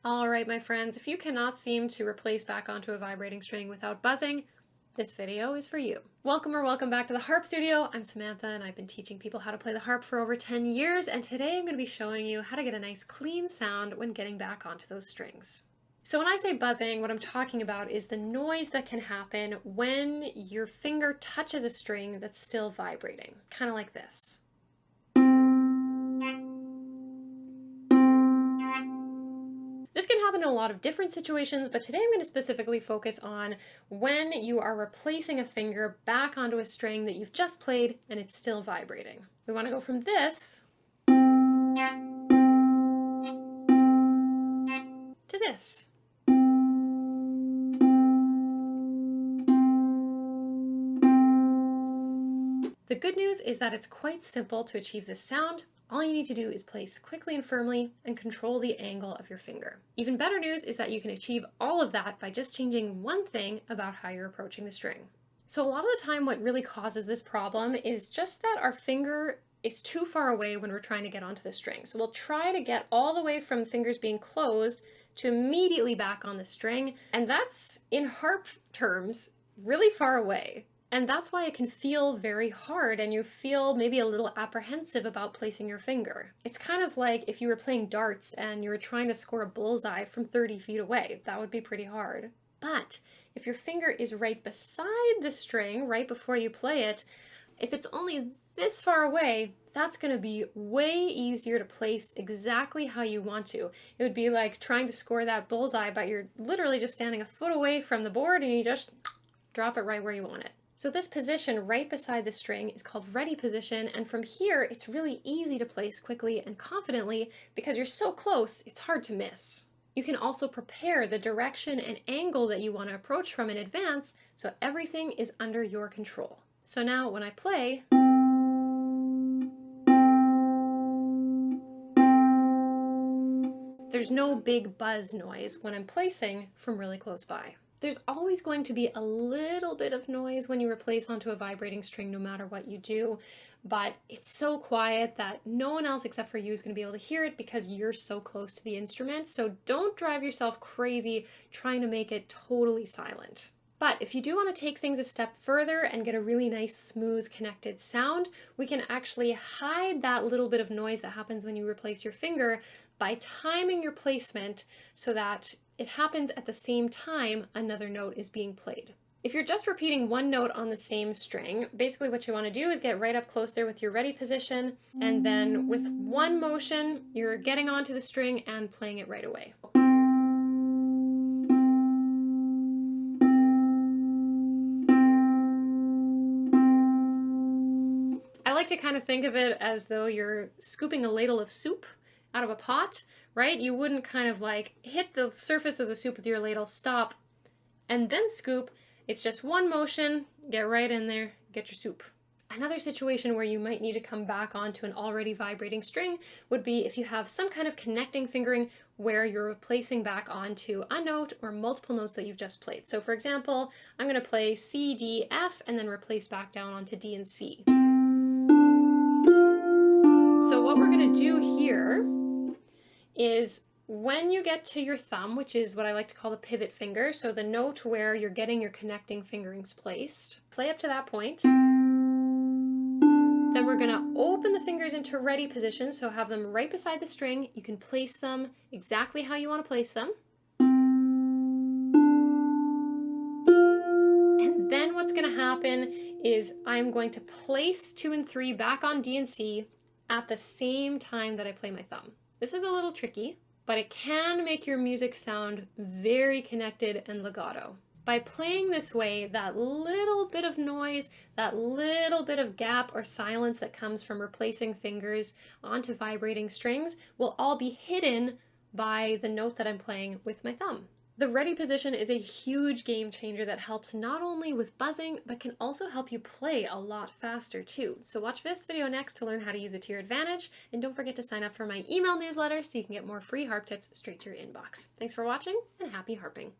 All right, my friends, if you cannot seem to replace back onto a vibrating string without buzzing, this video is for you. Welcome back to the Harp Studio. I'm Samantha and I've been teaching people how to play the harp for over 10 years, and today I'm going to be showing you how to get a nice clean sound when getting back onto those strings. So when I say buzzing, what I'm talking about is the noise that can happen when your finger touches a string that's still vibrating, kind of like this. This can happen in a lot of different situations, but today I'm going to specifically focus on when you are replacing a finger back onto a string that you've just played and it's still vibrating. We want to go from this to this. The good news is that it's quite simple to achieve this sound. All you need to do is place quickly and firmly and control the angle of your finger. Even better news is that you can achieve all of that by just changing one thing about how you're approaching the string. So a lot of the time what really causes this problem is just that our finger is too far away when we're trying to get onto the string. So we'll try to get all the way from fingers being closed to immediately back on the string, and that's, in harp terms, really far away. And that's why it can feel very hard and you feel maybe a little apprehensive about placing your finger. It's kind of like if you were playing darts and you were trying to score a bullseye from 30 feet away. That would be pretty hard. But if your finger is right beside the string, right before you play it, if it's only this far away, that's going to be way easier to place exactly how you want to. It would be like trying to score that bullseye, but you're literally just standing a foot away from the board and you just drop it right where you want it. So this position right beside the string is called ready position, and from here it's really easy to place quickly and confidently because you're so close it's hard to miss. You can also prepare the direction and angle that you want to approach from in advance so everything is under your control. So now when I play, there's no big buzz noise when I'm placing from really close by. There's always going to be a little bit of noise when you replace onto a vibrating string no matter what you do, but it's so quiet that no one else except for you is going to be able to hear it because you're so close to the instrument, so don't drive yourself crazy trying to make it totally silent. But if you do want to take things a step further and get a really nice, smooth, connected sound, we can actually hide that little bit of noise that happens when you replace your finger by timing your placement so that it happens at the same time another note is being played. If you're just repeating one note on the same string, basically what you want to do is get right up close there with your ready position, and then with one motion, you're getting onto the string and playing it right away. I like to kind of think of it as though you're scooping a ladle of soup out of a pot, right? You wouldn't kind of like hit the surface of the soup with your ladle, stop, and then scoop. It's just one motion, get right in there, get your soup. Another situation where you might need to come back onto an already vibrating string would be if you have some kind of connecting fingering where you're replacing back onto a note or multiple notes that you've just played. So for example, I'm going to play C, D, F, and then replace back down onto D and C. So what we're going to do here is when you get to your thumb, which is what I like to call the pivot finger, so the note where you're getting your connecting fingerings placed, play up to that point. Then we're going to open the fingers into ready position, so have them right beside the string. You can place them exactly how you want to place them. And then what's going to happen is I'm going to place 2 and 3 back on D and C at the same time that I play my thumb. This is a little tricky, but it can make your music sound very connected and legato. By playing this way, that little bit of noise, that little bit of gap or silence that comes from replacing fingers onto vibrating strings will all be hidden by the note that I'm playing with my thumb. The ready position is a huge game changer that helps not only with buzzing, but can also help you play a lot faster too. So watch this video next to learn how to use it to your advantage, and don't forget to sign up for my email newsletter so you can get more free harp tips straight to your inbox. Thanks for watching, and happy harping!